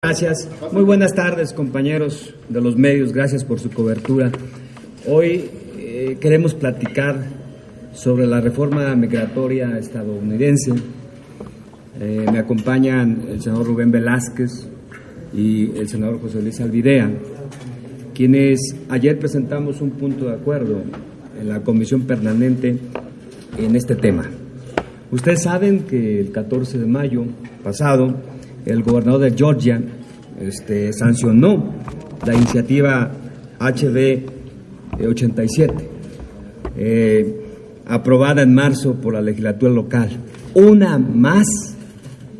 Gracias. Muy buenas tardes, compañeros de los medios. Gracias por su cobertura. Hoy queremos platicar sobre la reforma migratoria estadounidense. Me acompañan el senador Rubén Velázquez y el senador José Luis Alvidea, quienes ayer presentamos un punto de acuerdo en la comisión permanente en este tema. Ustedes saben que el 14 de mayo pasado el gobernador de Georgia sancionó la iniciativa HB 87, aprobada en marzo por la legislatura local. Una más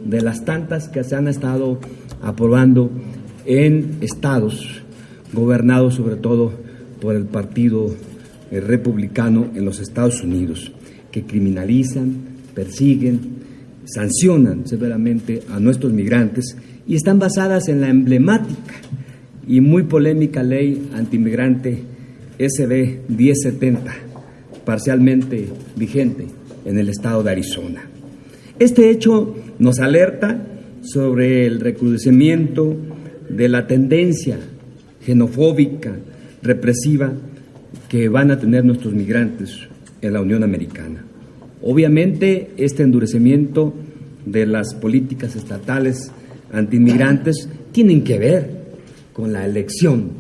de las tantas que se han estado aprobando en estados gobernados sobre todo por el Partido Republicano en los Estados Unidos, que criminalizan, persiguen, sancionan severamente a nuestros migrantes y están basadas en la emblemática y muy polémica ley antimigrante SB 1070, parcialmente vigente en el estado de Arizona. Este hecho nos alerta sobre el recrudecimiento de la tendencia xenofóbica, represiva que van a tener nuestros migrantes en la Unión Americana. Obviamente, este endurecimiento de las políticas estatales antiinmigrantes tienen que ver con la elección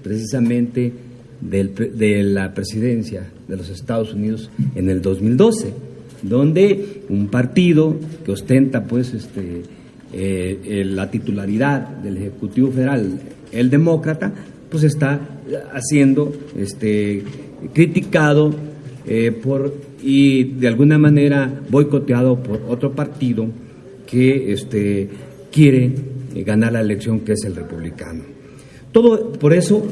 precisamente de la presidencia de los Estados Unidos en el 2012, donde un partido que ostenta la titularidad del Ejecutivo Federal, el demócrata, pues está siendo criticado y de alguna manera boicoteado por otro partido que quiere ganar la elección, que es el republicano. Todo por eso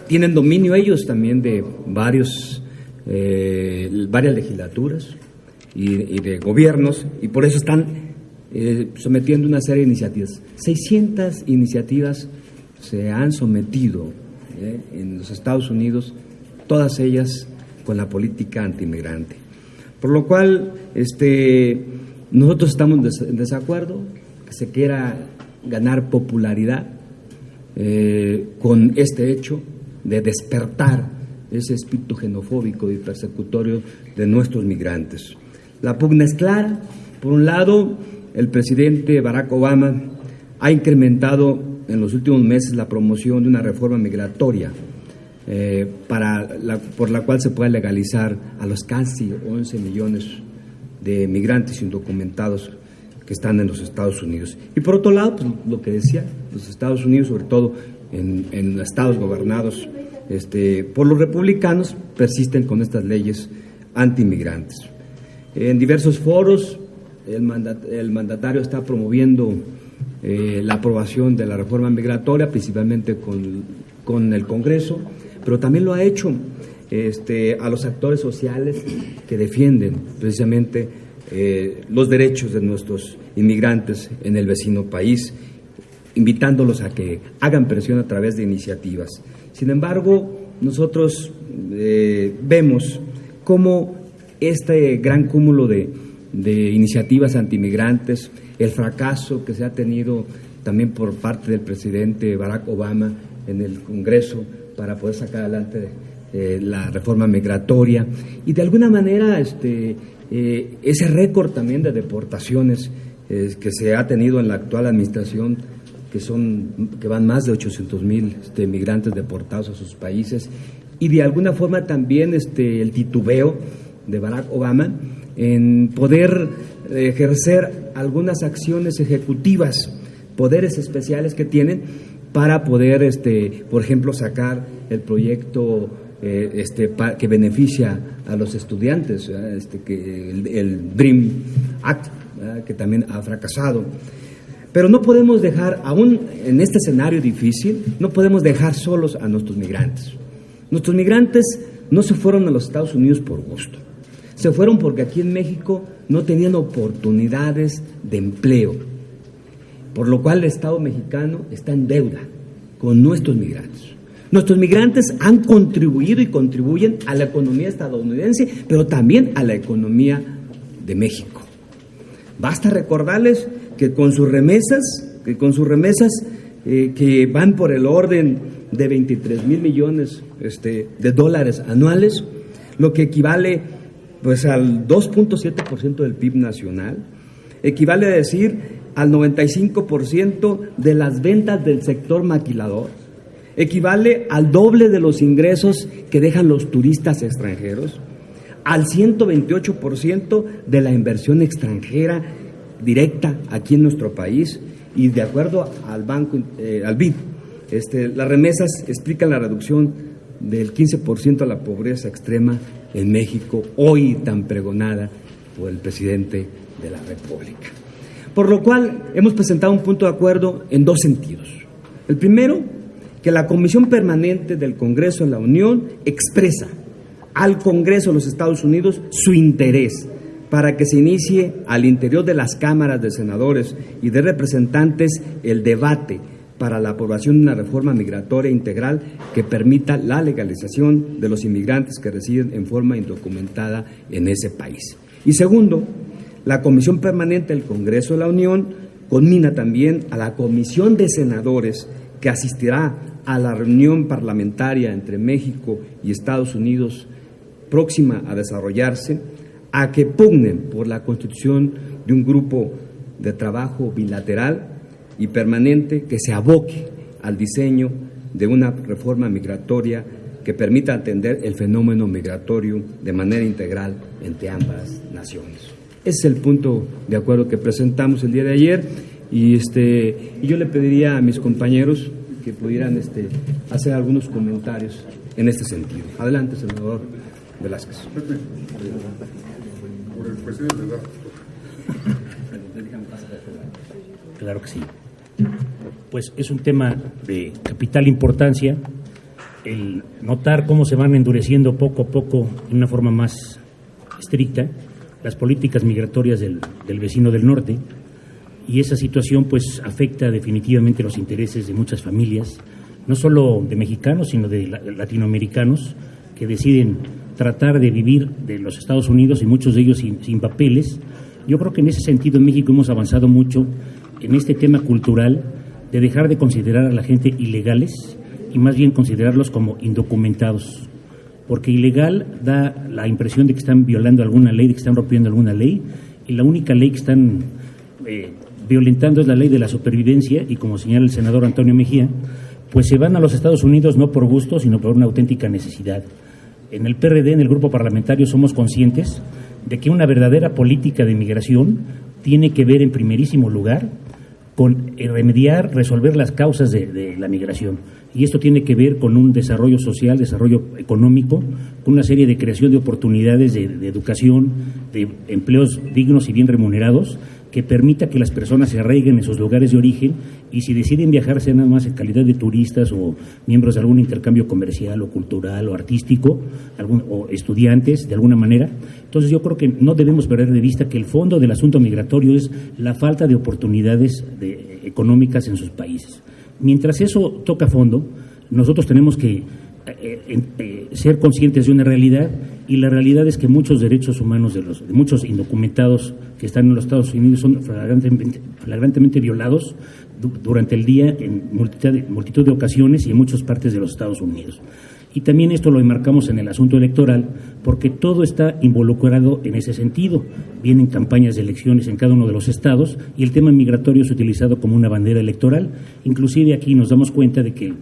tienen dominio ellos también de varias legislaturas y de gobiernos, y por eso están sometiendo una serie de iniciativas. 600 iniciativas se han sometido en los Estados Unidos, todas ellas con la política antimigrante. Por lo cual, nosotros estamos en desacuerdo que se quiera ganar popularidad con este hecho de despertar ese espíritu xenofóbico y persecutorio de nuestros migrantes. La pugna es clara. Por un lado, el presidente Barack Obama ha incrementado en los últimos meses la promoción de una reforma migratoria por la cual se pueda legalizar a los casi 11 millones de migrantes indocumentados que están en los Estados Unidos. Y por otro lado, pues, lo que decía, los Estados Unidos, sobre todo en estados gobernados por los republicanos, persisten con estas leyes antimigrantes. En diversos foros, el mandatario está promoviendo la aprobación de la reforma migratoria, principalmente con el Congreso, pero también lo ha hecho a los actores sociales que defienden precisamente los derechos de nuestros inmigrantes en el vecino país, invitándolos a que hagan presión a través de iniciativas. Sin embargo, nosotros vemos cómo este gran cúmulo de iniciativas antimigrantes, el fracaso que se ha tenido también por parte del presidente Barack Obama en el Congreso para poder sacar adelante la reforma migratoria, y de alguna manera ese récord también de deportaciones que se ha tenido en la actual administración, que van más de 800,000 migrantes deportados a sus países, y de alguna forma también el titubeo de Barack Obama en poder ejercer algunas acciones ejecutivas, poderes especiales que tienen para poder, por ejemplo, sacar el proyecto que beneficia a los estudiantes, el Dream Act, que también ha fracasado. Pero no podemos dejar, aún en este escenario difícil, no podemos dejar solos a nuestros migrantes. Nuestros migrantes no se fueron a los Estados Unidos por gusto. Se fueron porque aquí en México no tenían oportunidades de empleo, por lo cual el Estado mexicano está en deuda con nuestros migrantes. Nuestros migrantes han contribuido y contribuyen a la economía estadounidense, pero también a la economía de México. Basta recordarles que con sus remesas que con sus remesas que van por el orden de 23,000 millones de dólares anuales, lo que equivale pues al 2.7% del PIB nacional, equivale a decir al 95% de las ventas del sector maquilador, equivale al doble de los ingresos que dejan los turistas extranjeros, al 128% de la inversión extranjera directa aquí en nuestro país, y de acuerdo al banco, al BID, las remesas explican la reducción del 15% a la pobreza extrema en México, hoy tan pregonada por el presidente de la República. Por lo cual hemos presentado un punto de acuerdo en dos sentidos. El primero, que la Comisión Permanente del Congreso de la Unión expresa al Congreso de los Estados Unidos su interés para que se inicie al interior de las cámaras de senadores y de representantes el debate para la aprobación de una reforma migratoria integral que permita la legalización de los inmigrantes que residen en forma indocumentada en ese país. Y segundo, la Comisión Permanente del Congreso de la Unión conmina también a la Comisión de Senadores que asistirá a la reunión parlamentaria entre México y Estados Unidos próxima a desarrollarse, a que pugnen por la constitución de un grupo de trabajo bilateral y permanente que se aboque al diseño de una reforma migratoria que permita atender el fenómeno migratorio de manera integral entre ambas naciones. Ese es el punto de acuerdo que presentamos el día de ayer y yo le pediría a mis compañeros que pudieran hacer algunos comentarios en este sentido. Adelante, senador Velázquez. Por el presidente, ¿verdad? Claro que sí. Pues es un tema de capital importancia el notar cómo se van endureciendo poco a poco en una forma más estricta las políticas migratorias del vecino del norte, y esa situación pues afecta definitivamente los intereses de muchas familias, no solo de mexicanos sino de latinoamericanos que deciden tratar de vivir de los Estados Unidos y muchos de ellos sin papeles. Yo creo que en ese sentido en México hemos avanzado mucho en este tema cultural de dejar de considerar a la gente ilegales y más bien considerarlos como indocumentados, porque ilegal da la impresión de que están violando alguna ley, de que están rompiendo alguna ley, y la única ley que están violentando es la ley de la supervivencia, y como señala el senador Antonio Mejía, pues se van a los Estados Unidos no por gusto, sino por una auténtica necesidad. En el PRD, en el grupo parlamentario, somos conscientes de que una verdadera política de migración tiene que ver en primerísimo lugar con resolver las causas de la migración. Y esto tiene que ver con un desarrollo social, desarrollo económico, con una serie de creación de oportunidades de educación, de empleos dignos y bien remunerados, que permita que las personas se arraiguen en sus lugares de origen, y si deciden viajar sean nada más en calidad de turistas o miembros de algún intercambio comercial o cultural o artístico, o estudiantes de alguna manera. Entonces yo creo que no debemos perder de vista que el fondo del asunto migratorio es la falta de oportunidades económicas en sus países. Mientras eso toca fondo, nosotros tenemos que ser conscientes de una realidad, y la realidad es que muchos derechos humanos de muchos indocumentados que están en los Estados Unidos son flagrantemente violados durante el día en multitud de ocasiones y en muchas partes de los Estados Unidos. Y también esto lo enmarcamos en el asunto electoral, porque todo está involucrado en ese sentido. Vienen campañas de elecciones en cada uno de los estados y el tema migratorio es utilizado como una bandera electoral. Inclusive aquí nos damos cuenta de que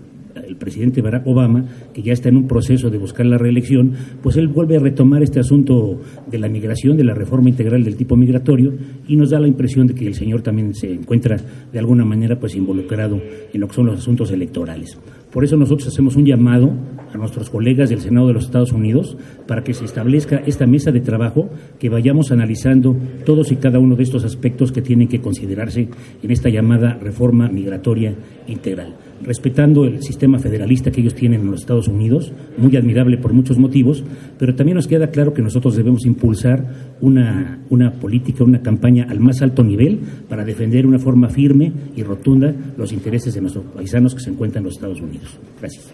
el presidente Barack Obama, que ya está en un proceso de buscar la reelección, pues él vuelve a retomar este asunto de la migración, de la reforma integral del tipo migratorio, y nos da la impresión de que el señor también se encuentra de alguna manera pues involucrado en lo que son los asuntos electorales. Por eso nosotros hacemos un llamado a nuestros colegas del Senado de los Estados Unidos para que se establezca esta mesa de trabajo, que vayamos analizando todos y cada uno de estos aspectos que tienen que considerarse en esta llamada reforma migratoria integral, respetando el sistema federalista que ellos tienen en los Estados Unidos, muy admirable por muchos motivos, pero también nos queda claro que nosotros debemos impulsar una política, una campaña al más alto nivel para defender de una forma firme y rotunda los intereses de nuestros paisanos que se encuentran en los Estados Unidos. Gracias.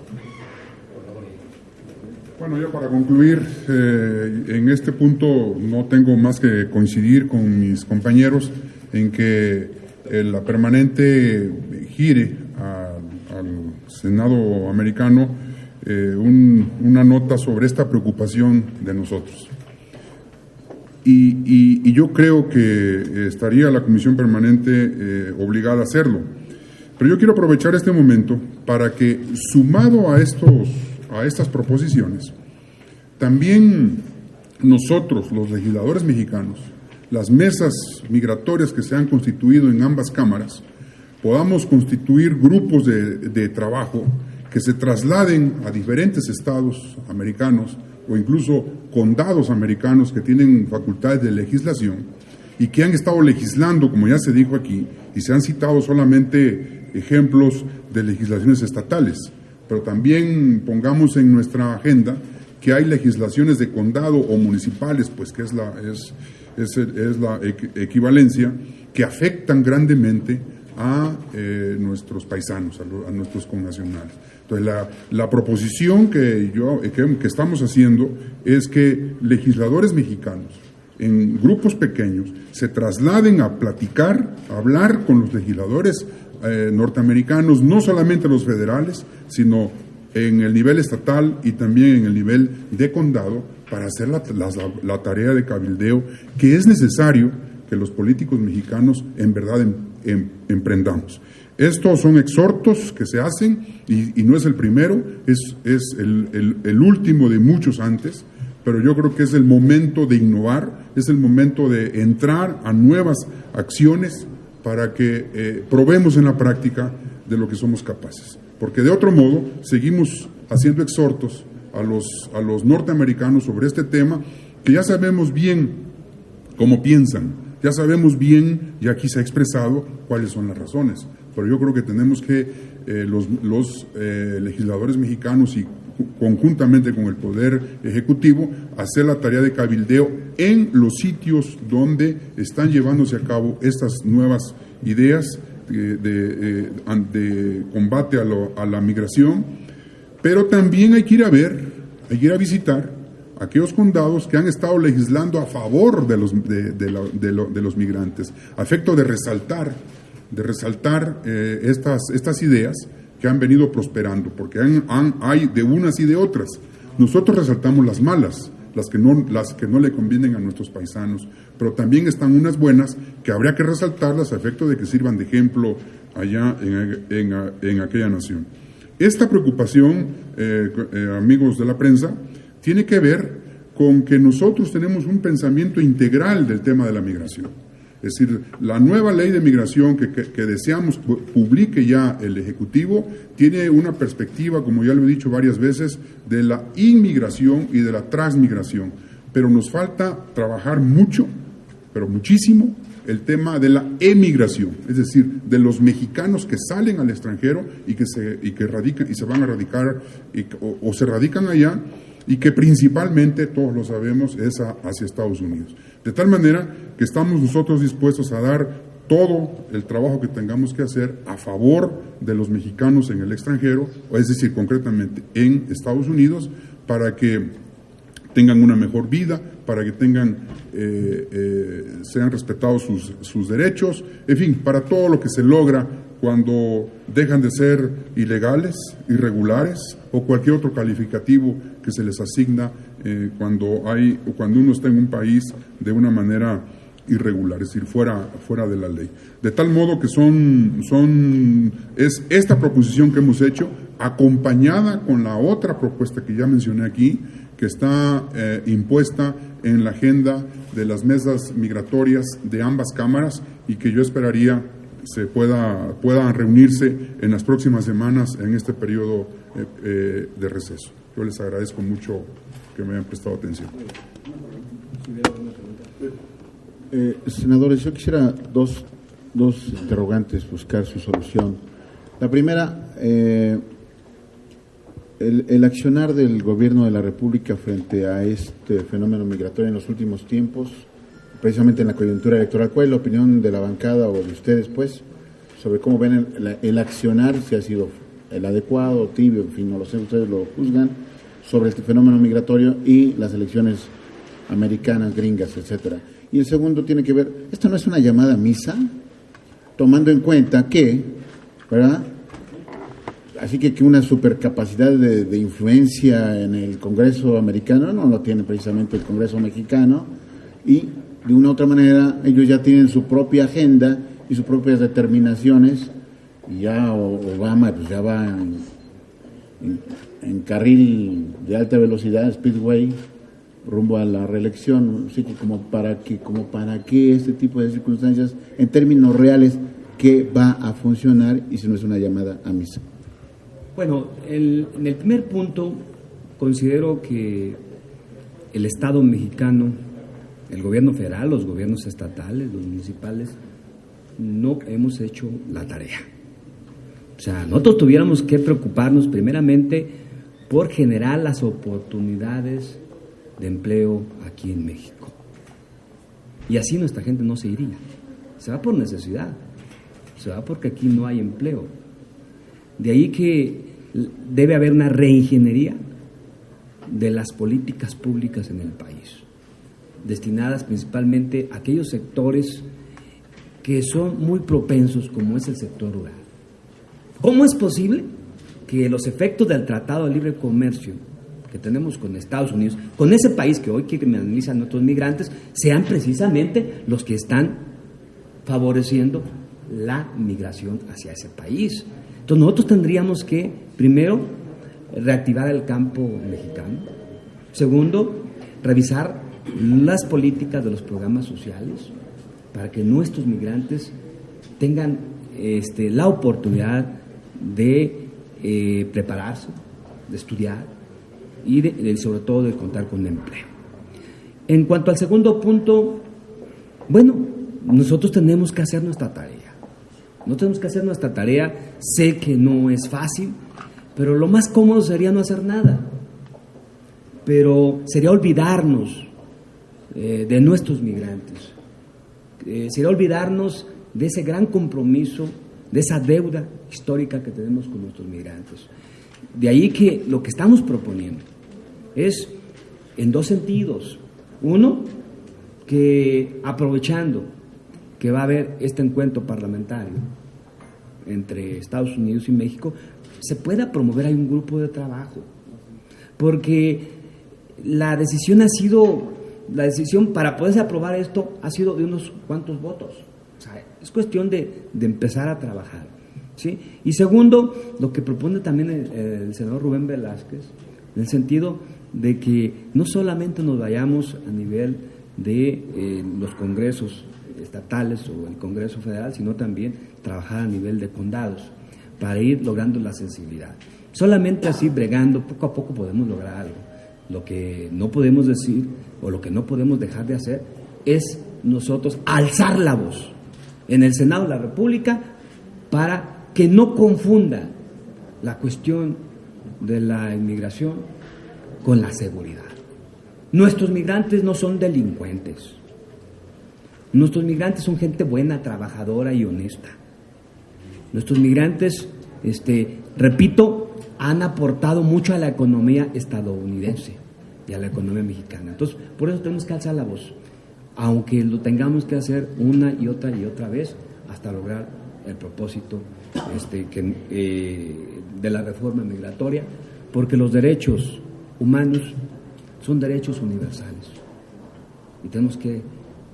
Bueno, ya para concluir, en este punto no tengo más que coincidir con mis compañeros en que la permanente gire al Senado americano una nota sobre esta preocupación de nosotros. Y yo creo que estaría la Comisión Permanente obligada a hacerlo. Pero yo quiero aprovechar este momento para que, sumado a estas proposiciones, también nosotros, los legisladores mexicanos, las mesas migratorias que se han constituido en ambas cámaras, podamos constituir grupos de trabajo que se trasladen a diferentes estados americanos o incluso condados americanos que tienen facultades de legislación y que han estado legislando, como ya se dijo aquí, y se han citado solamente ejemplos de legislaciones estatales, pero también pongamos en nuestra agenda que hay legislaciones de condado o municipales, pues que es la equivalencia, que afectan grandemente a nuestros paisanos, a nuestros connacionales. Entonces, la proposición que estamos haciendo es que legisladores mexicanos en grupos pequeños se trasladen a platicar, a hablar con los legisladores norteamericanos, no solamente los federales, sino en el nivel estatal y también en el nivel de condado, para hacer la tarea de cabildeo que es necesario que los políticos mexicanos en verdad emprendamos. Estos son exhortos que se hacen y no es el primero, es el último de muchos antes, pero yo creo que es el momento de innovar, es el momento de entrar a nuevas acciones para que probemos en la práctica de lo que somos capaces. Porque de otro modo seguimos haciendo exhortos a los norteamericanos sobre este tema, que ya sabemos bien cómo piensan, ya sabemos bien, y aquí se ha expresado cuáles son las razones, pero yo creo que tenemos que los legisladores mexicanos y conjuntamente con el Poder Ejecutivo hacer la tarea de cabildeo en los sitios donde están llevándose a cabo estas nuevas ideas de combate a la migración, pero también hay que ir a visitar aquellos condados que han estado legislando a favor de los migrantes, a efecto de resaltar estas ideas que han venido prosperando, porque hay de unas y de otras. Nosotros resaltamos las malas, las que no le convienen a nuestros paisanos, pero también están unas buenas que habría que resaltarlas a efecto de que sirvan de ejemplo allá en aquella nación. Esta preocupación, amigos de la prensa, tiene que ver con que nosotros tenemos un pensamiento integral del tema de la migración. Es decir, la nueva ley de migración que deseamos publique ya el Ejecutivo tiene una perspectiva, como ya lo he dicho varias veces, de la inmigración y de la transmigración. Pero nos falta trabajar mucho, pero muchísimo, el tema de la emigración, es decir, de los mexicanos que salen al extranjero y que radican y se van a radicar o se radican allá, y que principalmente, todos lo sabemos, es hacia Estados Unidos. De tal manera que estamos nosotros dispuestos a dar todo el trabajo que tengamos que hacer a favor de los mexicanos en el extranjero, es decir, concretamente en Estados Unidos, para que tengan una mejor vida, para que sean respetados sus derechos, en fin, para todo lo que se logra cuando dejan de ser ilegales, irregulares o cualquier otro calificativo que se les asigna cuando uno está en un país de una manera irregular, es decir, fuera de la ley. De tal modo que es esta proposición que hemos hecho, acompañada con la otra propuesta que ya mencioné aquí, que está impuesta en la agenda de las mesas migratorias de ambas cámaras y que yo esperaría puedan reunirse en las próximas semanas en este periodo de receso. Yo les agradezco mucho que me hayan prestado atención. Senadores, yo quisiera dos interrogantes, buscar su solución. La primera, el accionar del gobierno de la República frente a este fenómeno migratorio en los últimos tiempos, precisamente en la coyuntura electoral. ¿Cuál es la opinión de la bancada o de ustedes, pues, sobre cómo ven el accionar, si ha sido el adecuado, tibio, en fin, no lo sé, ustedes lo juzgan, sobre este fenómeno migratorio y las elecciones americanas, gringas, etcétera? Y el segundo tiene que ver, ¿esto no es una llamada a misa? tomando en cuenta que, ¿verdad? Así que una supercapacidad de influencia en el Congreso americano no lo tiene precisamente el Congreso mexicano, y de una u otra manera ellos ya tienen su propia agenda y sus propias determinaciones, y ya Obama pues ya va en carril de alta velocidad, speedway, rumbo a la reelección. Así que como para qué este tipo de circunstancias en términos reales, ¿qué va a funcionar y si no es una llamada a misa? Bueno, en el primer punto considero que el Estado mexicano, el gobierno federal, los gobiernos estatales, los municipales, no hemos hecho la tarea. O sea, nosotros tuviéramos que preocuparnos primeramente por generar las oportunidades de empleo aquí en México. Y así nuestra gente no se iría. Se va por necesidad, se va porque aquí no hay empleo. De ahí que debe haber una reingeniería de las políticas públicas en el país, destinadas principalmente a aquellos sectores que son muy propensos, como es el sector rural. ¿Cómo es posible que los efectos del Tratado de Libre Comercio que tenemos con Estados Unidos, con ese país que hoy criminaliza a nuestros migrantes, sean precisamente los que están favoreciendo la migración hacia ese país? Entonces nosotros tendríamos que, primero, reactivar el campo mexicano. Segundo, revisar las políticas de los programas sociales para que nuestros migrantes tengan la oportunidad de prepararse, de estudiar y sobre todo de contar con empleo. En cuanto al segundo punto, bueno, nosotros tenemos que hacer nuestra tarea. No tenemos que hacer nuestra tarea. Sé que no es fácil, pero lo más cómodo sería no hacer nada. Pero sería olvidarnos de nuestros migrantes. Sería olvidarnos de ese gran compromiso, de esa deuda histórica que tenemos con nuestros migrantes. De ahí que lo que estamos proponiendo es en dos sentidos. Uno, que aprovechando que va a haber este encuentro parlamentario entre Estados Unidos y México, se pueda promover ahí un grupo de trabajo, porque la decisión para poderse aprobar esto ha sido de unos cuantos votos. O sea, es cuestión de empezar a trabajar, ¿sí? Y segundo, lo que propone también el senador Rubén Velázquez, en el sentido de que no solamente nos vayamos a nivel de los congresos estatales o el Congreso Federal, sino también trabajar a nivel de condados para ir logrando la sensibilidad. Solamente así, bregando, poco a poco podemos lograr algo. Lo que no podemos decir o lo que no podemos dejar de hacer es nosotros alzar la voz en el Senado de la República para que no confunda la cuestión de la inmigración con la seguridad. Nuestros migrantes no son delincuentes. Nuestros migrantes son gente buena, trabajadora y honesta. Nuestros migrantes, repito, han aportado mucho a la economía estadounidense y a la economía mexicana. Entonces, por eso tenemos que alzar la voz, aunque lo tengamos que hacer una y otra vez hasta lograr el propósito de la reforma migratoria, porque los derechos humanos son derechos universales y tenemos que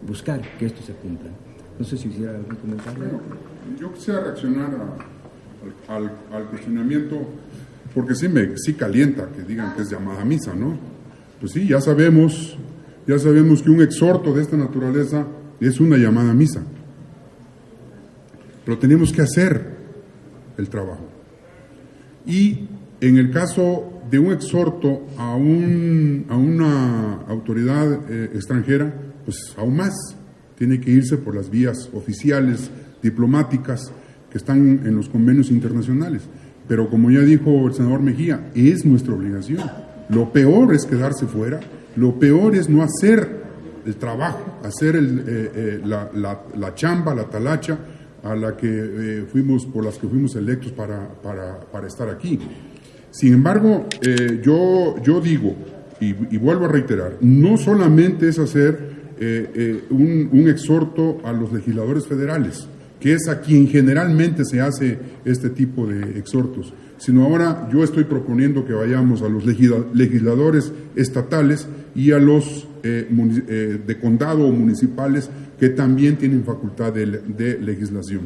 buscar que esto se cumpla. No sé si hiciera algún comentario. Yo quisiera reaccionar al cuestionamiento, porque sí calienta que digan que es llamada a misa, ¿no? Pues sí, ya sabemos que un exhorto de esta naturaleza es una llamada a misa, pero tenemos que hacer el trabajo. Y en el caso de un exhorto a una autoridad extranjera, pues aún más, tiene que irse por las vías oficiales, diplomáticas, que están en los convenios internacionales. Pero como ya dijo el senador Mejía, es nuestra obligación. Lo peor es quedarse fuera, lo peor es no hacer el trabajo, hacer la chamba, la talacha a la que por las que fuimos electos para estar aquí. Sin embargo, yo digo, y vuelvo a reiterar, no solamente es hacer un exhorto a los legisladores federales, que es a quien generalmente se hace este tipo de exhortos, sino ahora yo estoy proponiendo que vayamos a los legisladores estatales y a los de condado o municipales que también tienen facultad de legislación.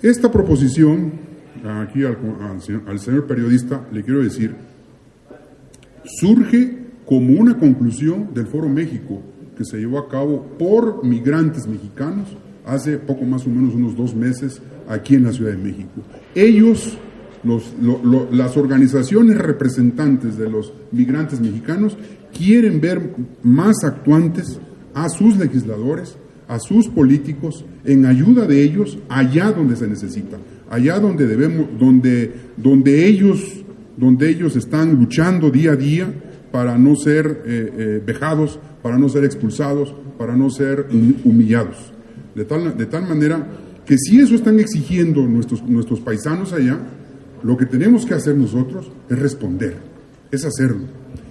Esta proposición, aquí al señor periodista le quiero decir, surge como una conclusión del Foro México que se llevó a cabo por migrantes mexicanos hace poco más o menos unos 2 meses aquí en la Ciudad de México. Ellos, las organizaciones representantes de los migrantes mexicanos quieren ver más actuantes a sus legisladores, a sus políticos, en ayuda de ellos allá donde se necesita, allá donde donde ellos están luchando día a día para no ser vejados, para no ser expulsados, para no ser humillados. De tal manera que si eso están exigiendo nuestros paisanos allá, lo que tenemos que hacer nosotros es responder, es hacerlo.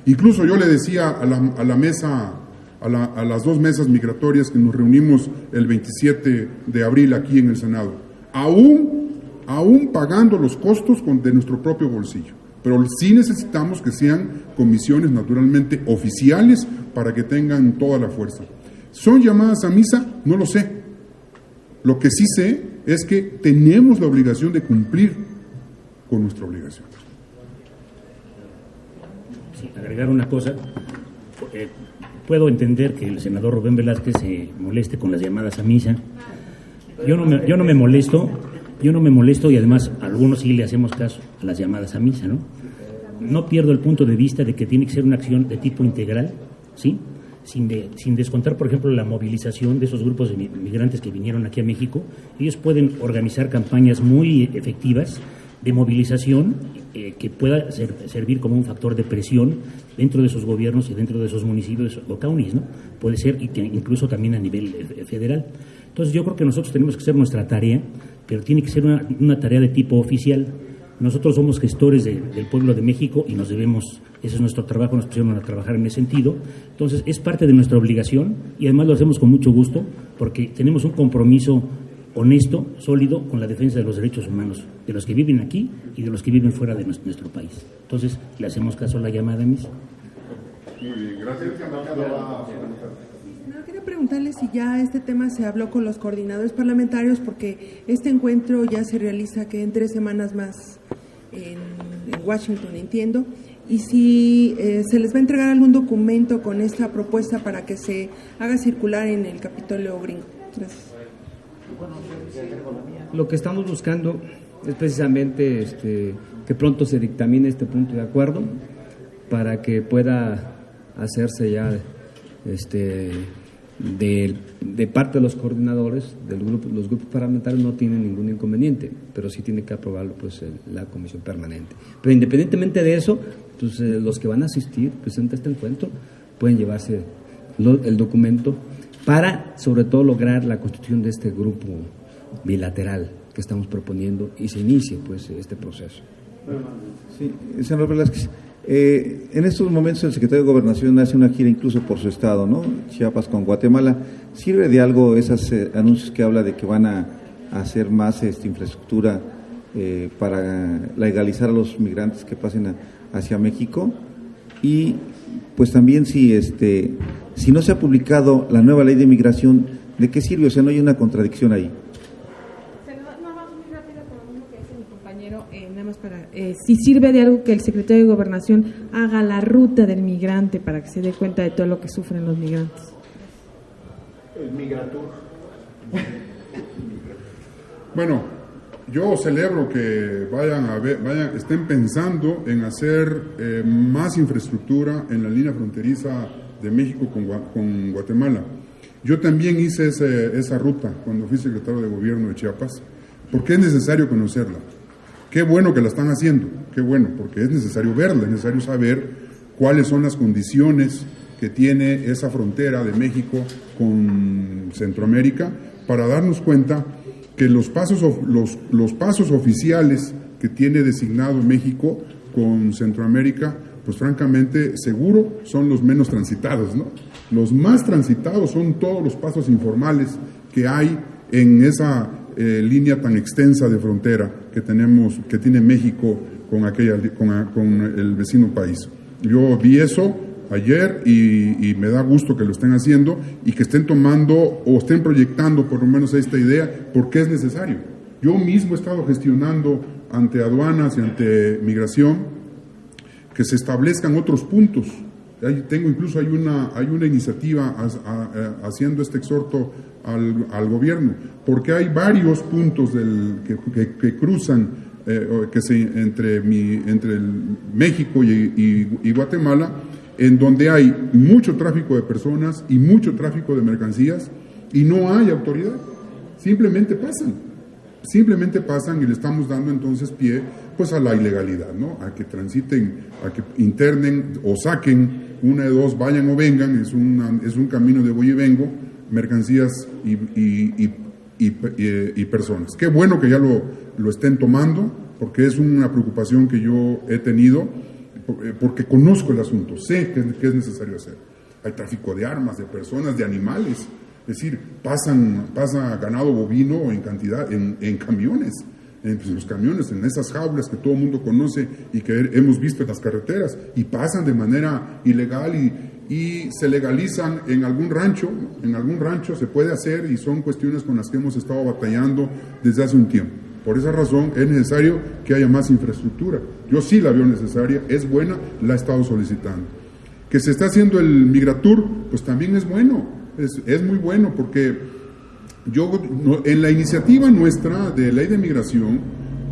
Incluso yo le decía a la mesa, a las 2 mesas migratorias que nos reunimos el 27 de abril aquí en el Senado, aún pagando los costos de nuestro propio bolsillo, pero sí necesitamos que sean comisiones naturalmente oficiales para que tengan toda la fuerza. ¿Son llamadas a misa? No lo sé. Lo que sí sé es que tenemos la obligación de cumplir con nuestra obligación. Sí, agregar una cosa. Puedo entender que el senador Rubén Velázquez se moleste con las llamadas a misa. Yo no me molesto y además a algunos sí le hacemos caso a las llamadas a misa, ¿no? No pierdo el punto de vista de que tiene que ser una acción de tipo integral, ¿sí? Sin descontar, por ejemplo, la movilización de esos grupos de migrantes que vinieron aquí a México. Ellos pueden organizar campañas muy efectivas de movilización que pueda servir como un factor de presión dentro de sus gobiernos y dentro de sus municipios o counties, ¿no? Puede ser y que incluso también a nivel federal. Entonces yo creo que nosotros tenemos que hacer nuestra tarea, pero tiene que ser una tarea de tipo oficial. Nosotros somos gestores del pueblo de México y nos debemos, ese es nuestro trabajo, nos pusieron a trabajar en ese sentido. Entonces es parte de nuestra obligación y además lo hacemos con mucho gusto porque tenemos un compromiso honesto, sólido, con la defensa de los derechos humanos, de los que viven aquí y de los que viven fuera de nuestro país. Entonces le hacemos caso a la llamada a misa. Muy bien, gracias. Quería preguntarle si ya este tema se habló con los coordinadores parlamentarios, porque este encuentro ya se realiza que en 3 semanas más en Washington, entiendo, y si se les va a entregar algún documento con esta propuesta para que se haga circular en el Capitolio gringo. Gracias. Lo que estamos buscando es precisamente que pronto se dictamine este punto de acuerdo para que pueda hacerse ya de parte de los coordinadores del grupo. Los grupos parlamentarios no tienen ningún inconveniente, pero sí tiene que aprobarlo pues la comisión permanente. Pero independientemente de eso, pues los que van a asistir pues ante este encuentro pueden llevarse el documento para sobre todo lograr la constitución de este grupo bilateral que estamos proponiendo y se inicie pues este proceso. Sí, senador Velázquez, en estos momentos el secretario de Gobernación hace una gira incluso por su estado, ¿no? Chiapas con Guatemala. ¿Sirve de algo esos anuncios que habla de que van a hacer más infraestructura para legalizar a los migrantes que pasen hacia México? Y pues también si no se ha publicado la nueva ley de migración, ¿de qué sirve? O sea, no hay una contradicción ahí. Si sirve de algo que el secretario de Gobernación haga la ruta del migrante para que se dé cuenta de todo lo que sufren los migrantes. El Migratur. Bueno, yo celebro que estén pensando en hacer más infraestructura en la línea fronteriza de México con Guatemala. Yo también hice esa ruta cuando fui secretario de Gobierno de Chiapas, porque es necesario conocerla. Qué bueno que la están haciendo, qué bueno, porque es necesario verla, es necesario saber cuáles son las condiciones que tiene esa frontera de México con Centroamérica, para darnos cuenta que los pasos oficiales que tiene designado México con Centroamérica, pues francamente seguro son los menos transitados, ¿no? Los más transitados son todos los pasos informales que hay en esa línea tan extensa de frontera que tiene México con el vecino país. Yo vi eso ayer y me da gusto que lo estén haciendo y que estén tomando o estén proyectando por lo menos esta idea, porque es necesario. Yo mismo he estado gestionando ante aduanas y ante migración que se establezcan otros puntos. Incluso hay una iniciativa haciendo este exhorto al gobierno, porque hay varios puntos que cruzan entre México y Guatemala, en donde hay mucho tráfico de personas y mucho tráfico de mercancías y no hay autoridad. Simplemente pasan y le estamos dando entonces pie pues a la ilegalidad, ¿no? A que transiten, a que internen o saquen una de dos, vayan o vengan, es un camino de voy y vengo, mercancías y personas. Qué bueno que ya lo estén tomando, porque es una preocupación que yo he tenido, porque conozco el asunto, sé que es necesario hacer. Hay tráfico de armas, de personas, de animales, es decir, pasa ganado bovino en cantidad, en camiones, en los camiones, en esas jaulas que todo el mundo conoce y que hemos visto en las carreteras, y pasan de manera ilegal y se legalizan en algún rancho se puede hacer, y son cuestiones con las que hemos estado batallando desde hace un tiempo. Por esa razón es necesario que haya más infraestructura. Yo sí la veo necesaria, es buena, la he estado solicitando. Que se está haciendo el Migratur, pues también es bueno, es muy bueno, porque en la iniciativa nuestra de ley de migración,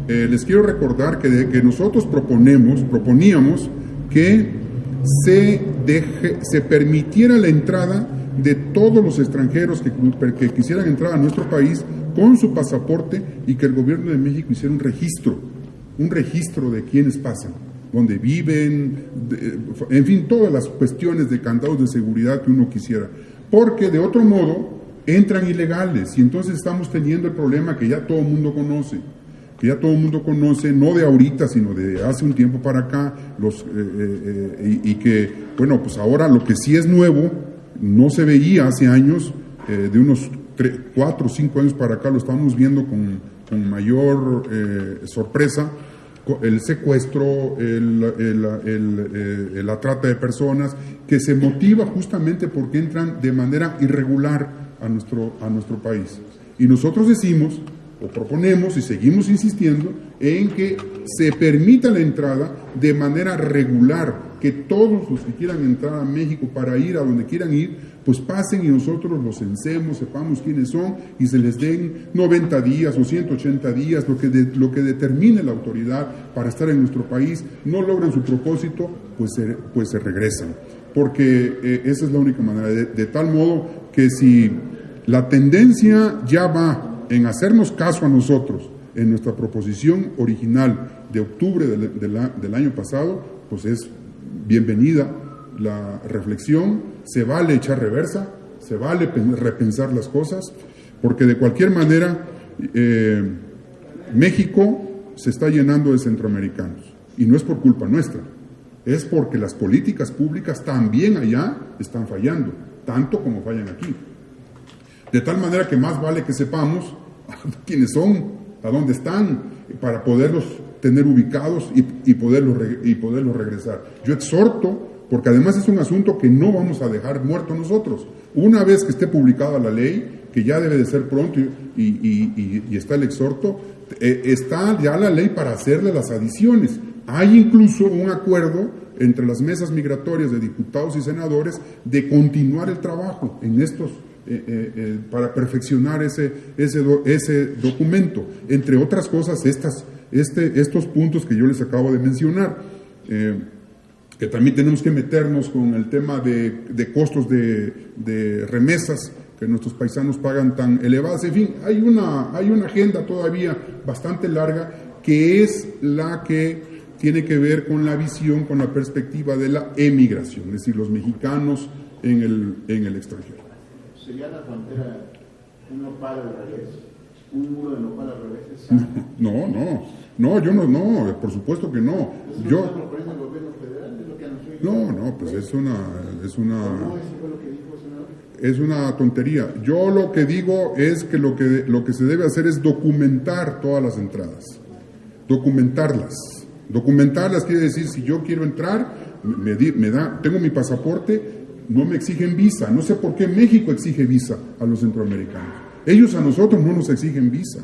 les quiero recordar que nosotros proponíamos que se permitiera la entrada de todos los extranjeros que quisieran entrar a nuestro país con su pasaporte, y que el gobierno de México hiciera un registro de quienes pasan, dónde viven, en fin, todas las cuestiones de candados de seguridad que uno quisiera, porque de otro modo entran ilegales, y entonces estamos teniendo el problema que ya todo el mundo conoce, no de ahorita, sino de hace un tiempo para acá, y que, bueno, pues ahora lo que sí es nuevo, no se veía hace años, de unos 4 o 5 años para acá lo estamos viendo con mayor sorpresa, el secuestro, la trata de personas, que se motiva justamente porque entran de manera irregular a nuestro país. Y nosotros decimos, o proponemos y seguimos insistiendo en que se permita la entrada de manera regular, que todos los que quieran entrar a México para ir a donde quieran ir, pues pasen y nosotros los censemos, sepamos quiénes son y se les den 90 días o 180 días, lo que determine la autoridad para estar en nuestro país. No logran su propósito, pues se regresan, porque esa es la única manera, de tal modo que si la tendencia ya va en hacernos caso a nosotros en nuestra proposición original de octubre del año pasado, pues es bienvenida la reflexión, se vale echar reversa, se vale repensar las cosas, porque de cualquier manera México se está llenando de centroamericanos, y no es por culpa nuestra, es porque las políticas públicas también allá están fallando, tanto como fallan aquí. De tal manera que más vale que sepamos quiénes son, a dónde están, para poderlos tener ubicados y poderlos regresar. Yo exhorto, porque además es un asunto que no vamos a dejar muerto nosotros. Una vez que esté publicada la ley, que ya debe de ser pronto y está el exhorto, está ya la ley para hacerle las adiciones. Hay incluso un acuerdo entre las mesas migratorias de diputados y senadores de continuar el trabajo en estos para perfeccionar ese documento, entre otras cosas estos puntos que yo les acabo de mencionar, que también tenemos que meternos con el tema de costos de remesas que nuestros paisanos pagan tan elevadas. En fin, hay una agenda todavía bastante larga, que es la que tiene que ver con la visión, con la perspectiva de la emigración, es decir, los mexicanos en el extranjero. ¿Sería la frontera un nopal al revés? ¿Un muro de nopal al revés? No, por supuesto que no. ¿Eso lo propone el gobierno federal? ¿Es lo que anunció? No, pues es una... ¿No eso fue lo que dijo, senador? es una tontería. Yo lo que digo es que lo que se debe hacer es documentar todas las entradas, documentarlas. Documentarlas quiere decir, si yo quiero entrar, tengo mi pasaporte, no me exigen visa. No sé por qué México exige visa a los centroamericanos. Ellos a nosotros no nos exigen visa,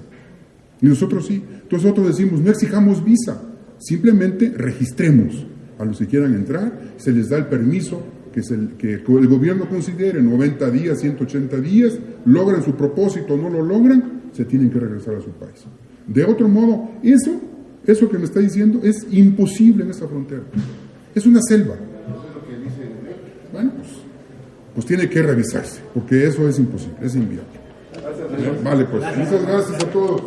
y nosotros sí. Entonces nosotros decimos, no exijamos visa, simplemente registremos a los que quieran entrar, se les da el permiso que el gobierno considere, 90 días, 180 días, logran su propósito o no lo logran, se tienen que regresar a su país. De otro modo, eso que me está diciendo es imposible en esta frontera. Es una selva. Bueno, pues tiene que revisarse, porque eso es imposible, es inviable. Vale, pues muchas gracias a todos.